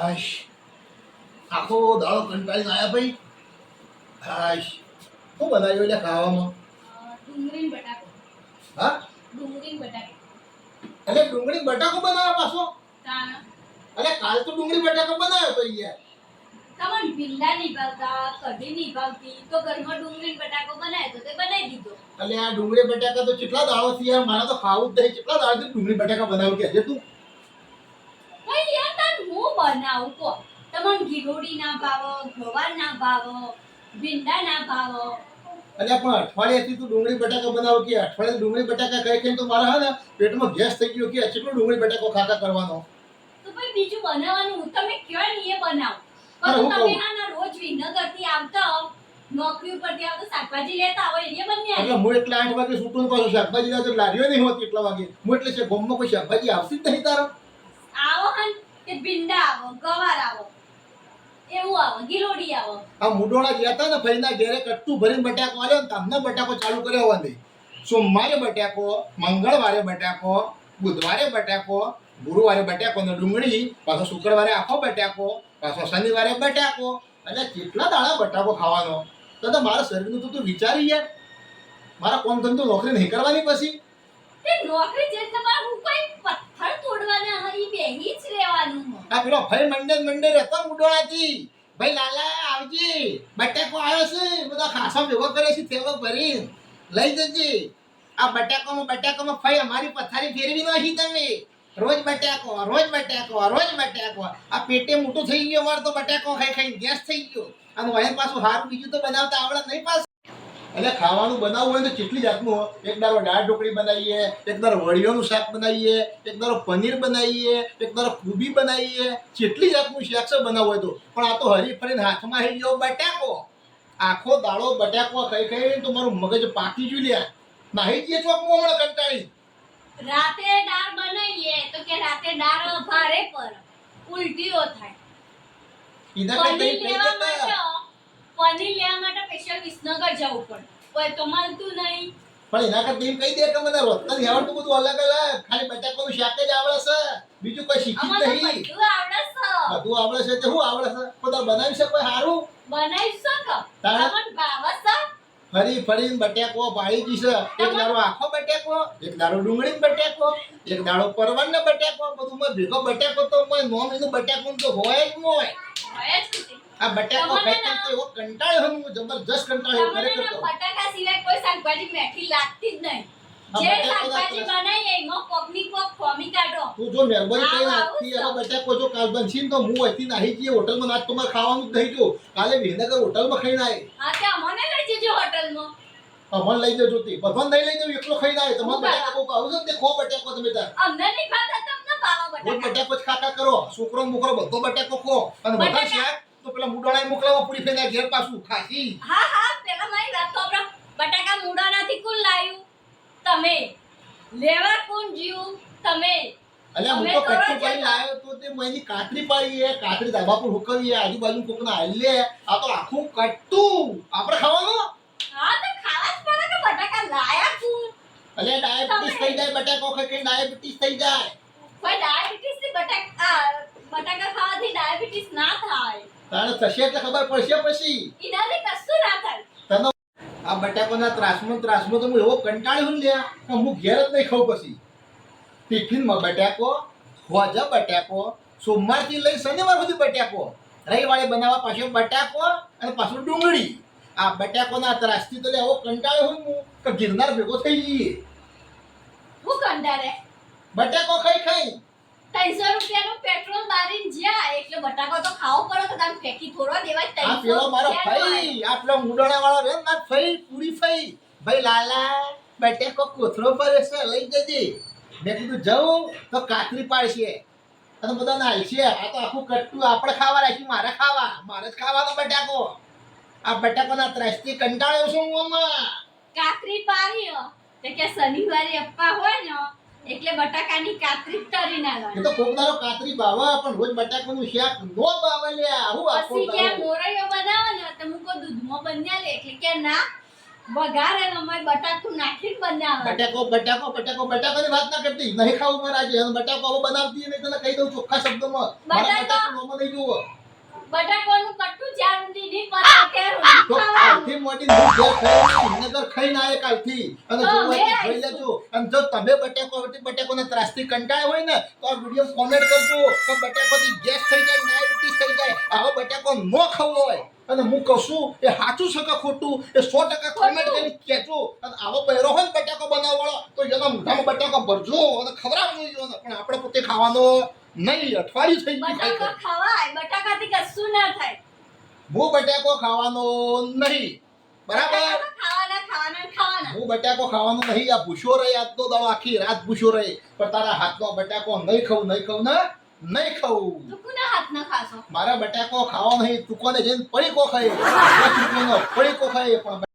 હાશ આખો દાડો કંટાળીને આયા ભાઈ. હાશ શું બનાવ્યું એટલે ખાવામાં? ડુંગળી બટાકો. હા ડુંગળી બટાકો. એટલે ડુંગળી બટાકો બનાવ્યા પાછો? તાના અરે કાલ તો ડુંગળી બટાકો બનાવ્યો તો યાર. તમને ભીંડા નહીં ભાવતા, કઢી નહીં ભાવતી, તો ઘરમાં ડુંગળી બટાકો બનાવ્યો તો તે બનાવી દીધો. એટલે આ ડુંગળી બટાકા તો કેટલા દાડોથી યાર મારે તો ખાવું જ નહીં. કેટલા દાડોથી ડુંગળી બટાકા બનાવ્યું કે છે તું? ભાઈ યાર તાન હું બનાવું કો? તમને ગીરોડી ના ભાવો, ગવાર ના ભાવો, ભીંડા ના ભાવો. અને પણ અઠવાડિયાથી તું ડુંગળી બટાકા બનાવ કે અઠવાડિયે ડુંગળી બટાકા ખાઈ ખાઈને તો મારા હા ને પેટમાં ગેસ થઈ ગયો કે કેટલો ડુંગળી બટાકો ખાતા કરવાનો. તો ભાઈ બીજું બનાવવાનું હું તમે કયો ને એ બનાવો. અરે પણ હું તમે કહું. આના રોજ વિનગરથી આવતા હો, નોકરી ઉપરથી આવતા શાકભાજી લેતા હોય એ બની એટલે હું એટલે 8 વાગે છૂટું ને પાછું શાકભાજી લાવતો લારીઓ નહીં હોતી એટલા વાગે. હું એટલે છે ગામમાં કોઈ શાકભાજી આવતી જ નહીં તારા. આવો હન કે ભીંડા આવો, ગવાર આવો, એવું આવો, ગીરોડી આવો. આ મુડોળા ગયા હતા ને ફરીના ઘેરે કટ્ટું ભરીને બટાકો આવ્યો ને તમને બટાકો ચાલુ કર્યો હોવા સોમવારે બટાકો, મંગળવારે બટાકો, બુધવારે બટાકો, ગુરુવારે બટાકો ને ડુંગળી, પાછો શુક્રવારે આખો બટાકો, પાછો શનિવારે બટાકો. એટલે કેટલા દાડા બટાકો ખાવાનો? તો મારા શરીરનું તો તું વિચારી યાર. મારા કોમ ધંધો નોકરી નહીં કરવાની પછી. તે નોકરી જે તમારે હું કોઈ પથ્થર તોડવાના હરી બેહી જ રહેવાનું હો. આ પેલો ભાઈ મંડે રહેતો મુડોળાથી, ભાઈ લાલા આવજે બટાકો આવ્યો છે, બધા ખાસા ભેગો કરે છે થેલો ભરી લઈ જજે. આ બટાકામાં ફઈ અમારી પથારી ફેરવી નાખી તમે. રોજ બટાકો, રોજ બટાકો, રોજ બટાકો. આ પેટે મોટું થઈ ગયું અમારે તો બટાકો ખાઈ ખાઈ ગેસ થઈ ગયો. અને વહેન પાછું હારું બીજું તો બનાવતા આવડે નહીં પાછું. એટલે ખાવાનું બનાવવું હોય તો કેટલી જાતનું હોય. એક દારો દાળ ઢોકળી બનાવીએ, એક દારો વડિયાનું શાક બનાવીએ, એક દારો પનીર બનાવીએ, એક દારો કુબી બનાવીએ. કેટલી જાતનું શાક છે બનાવવું હોય તો. પણ આ તો હરી ફરીને હાથમાં આવી ગયો બટાકો. આખો દાડો બટાકો ખાઈ ખાઈ તો મારું મગજ પાકી ગયું લ્યા. નાહી જઈએ ચોક હમણાં કંટાળી. રાતે દાળ બનાવીએ તો કે રાતે દાળ ભારે પર ઉલટીઓ થાય. ઈના કરતા પનીર લેવા માટે સ્પેશિયલ વિસનગર જવું પડે. કોઈ તો મળતું નહીં. પણ એના કરતા એમ કહી દે કે મને રોટલા નહીં આવડતું, બધું અલગ અલગ ખાલી બટાકાનું શાક જ આવડે છે, બીજું કોઈ શીખી જ અમારે નહીં. બધું આવડે છે. બધું આવડે છે તે શું આવડે છે? બધા બનાવી શકે સારું. બનાવી શકો. તારે? તમને ભાવે છે? ફરી ફરીને બટાકો ભાળી જશે. એક દાડો આખો બટાકો, એક દાડો ડુંગળી બટાકો, એક દાડો પરવળનો બટાકો, બધું માં ભેગો બટાકો તો નોમ એનું બટાકો તો હોય જ હોય. હોય જ નહીં. આ બટાકો તમને ખાઈ તો એવો કંટાળ્યો હું જબરજસ્ત કંટાળ્યો તમને ખરેખર ના તો. બટાકા સિવાય કોઈ શાકભાજી મેઠી લાગતી જ નહીં. આ જે બટાકો શાકભાજી બનાવીએ એમાં કોકની કોક ખોમી કાઢો. તું જો મહેરબાની કરીને આવું આજથી તો. આ બટાકો જો કાલ બનશી ને તો હું અહીંથી નાહી જઈએ હોટલમાં. આજ તમારે ખાવાનું જ નહીં જો કાલે વિનગર હોટલમાં ખાઈને આવે. હા તે અમને લઈ જજો હોટલમાં. અમન લઈ જજો તે બધું નહીં લઈ જવું, એકલો ખાઈને આવે. તમારે બટાકો આવું છે ને તે ખો બટાકો તમે તાર અમને નહીં ભાવતા તમને ભાવે રોજ બટાકા. બટાકો જ ખાતા કરો. છોકરો મુકરો બધો બટાકો ખો અને બધા બટાકા? શાક તો પેલા મુડાળાએ મોકલાવા પૂરી ફેના ઘેર પાછું ખાસી. હા હા પેલા મારી વાત તો આપણે બટાકા મૂડાનાથી કોણ લાવ્યું? તમે. લેવા કોણ જીવ? તમે. અલ્યા હું અમે તો કરો કટ્ટુ છો પાડી તો. લાવ્યો તો તે મયની કાતરી પાડીએ, કાતરી ધાબા પર હુકવીએ, આજુબાજુ કોકના હાલે. આ તો આખું કટ્ટુ આપણે ખાવાનું. હા તો ખાવા જ પડે કે બટાકા લાયા છું. અલ્યા ડાયાબિટીસ થઈ જાય બટાકો ખાઈ ખાઈને ડાયાબિટીસ થઈ જાય. કોઈ ડાયાબિટીસ થી બટાકા ખાવાથી ડાયાબિટીસ ના થાય. તારે થશે એટલે ખબર પડશે પછી. એનાથી કશું ના થાય. તને આ બટાકોના ત્રાસમાં તો હું એવો કંટાળ્યો ને લ્યા કે હું ઘેર જ નહીં ખાઉં પછી. ટિફિનમાં બટાકો, હોજા બટાકો, સોમવારથી લઈ શનિવાર સુધી બટાકો, રવિવારે બનાવવા પાછો બટાકો અને પાછું ડુંગળી. આ બટાકોના ત્રાસથી તો એવો કંટાળ્યો હું કે ગિરનાર ભેગો થઈ જઈએ. હું કંટાળે. બટાકો ખાઈ ખાઈ 300 રૂપિયાનું પેટ્રોલ બારીને જ્યાં એટલે બટાકો તો ખાવો પડે કે તમે ફેંકી થોડો દેવાય. આ 300 પેલો મારો રૂપિયાનો હોય. ફઈ, આ પેલો મુંડોળા વાળો રે માર ફઈ, પૂરી ફઈ, ભાઈ લાલા બટાકો કોથળો પર છે લઈ જજે. મેં કીધું જાઉં તો કાતરી પાડશે અને બધા નાલશે. આ તો આખું કટ્ટું આપણે ખાવા રાખ્યું, મારે જ ખાવાનો બટાકો. આ બટાકોના ત્રાસથી કંટાળ્યો છું હું આમાં. કાતરી પારી હો. તે કે શનિવારે અપ્પા હોય ને એટલે બટાકાની કાતરી તરી ના એ લાગે. તો કોક દાડો કાતરી ભાવે પણ રોજ બટાકાનું શાક નો ભાવે લ્યા. હું આખો પછી કે દાડો મોરૈયો બનાવો ને તો મુકો દૂધમાં બન્યા લે એટલે કે ના વઘારે ને અમારે બટાકું નાખીને બનાવે. બટાકોની વાત ના કરતી નહીં ખાવું મારે આજે અને બટાકો હવે બનાવતી નહીં તને કહી દઉં ચોખ્ખા શબ્દોમાં મારા બટાકો નોમાં નહીં જોવો બટાકાનું કટ્ટું જ્યાં સુધી નહીં પતે ત્યાં સુધી તો ખાવાનું. કાલથી મોટી હું ઘેર ખાઈ હિંમતનગર ખાઈને આયે કાલથી અને તો જો અમે જોઈ આવીશું. લેજો અને જો તમે બટાકોના ત્રાસથી કંટાળ્યા હોય ને તો આ વિડીયો કોમેન્ટ કરજો કે બટાકોથી ગેસ થઈ જાય ડાયાબિટીસ થઈ જાય આવો બટાકો ન ખાવો હોય અને હું કહું છું એ સાચું છે કે ખોટું એ 100% કોમેન્ટ કરીને કહેજો અને આવો બહેરો હોય ને બટાકો બનાવવાળો તો એના મોઢામાં બટાકો ભરજો અને ખવડાવજો એને. પણ આપણે પોતે ખાવાનો નહીં અઠવાડિયું થઈ ગયું ખાઈ બટાકા ખવાય, બટાકાથી કશું ના થાય. હું બટાકો ખાવાનો નહીં બરાબર બટાકા ખાવાના. હું બટાકો ખાવાનો નહીં આ ભૂસ્યો રહે આજનો દાડો આખી રાત ભૂસ્યો રહે પણ તારા હાથનો બટાકો નહીં ખાવું ને નહીં ખાવું તું કોના હાથના ખાશો? મારા બટાકો ખાવા નહીં તું કોને જઈને પડીકો ખાય પડીકો ખાય પણ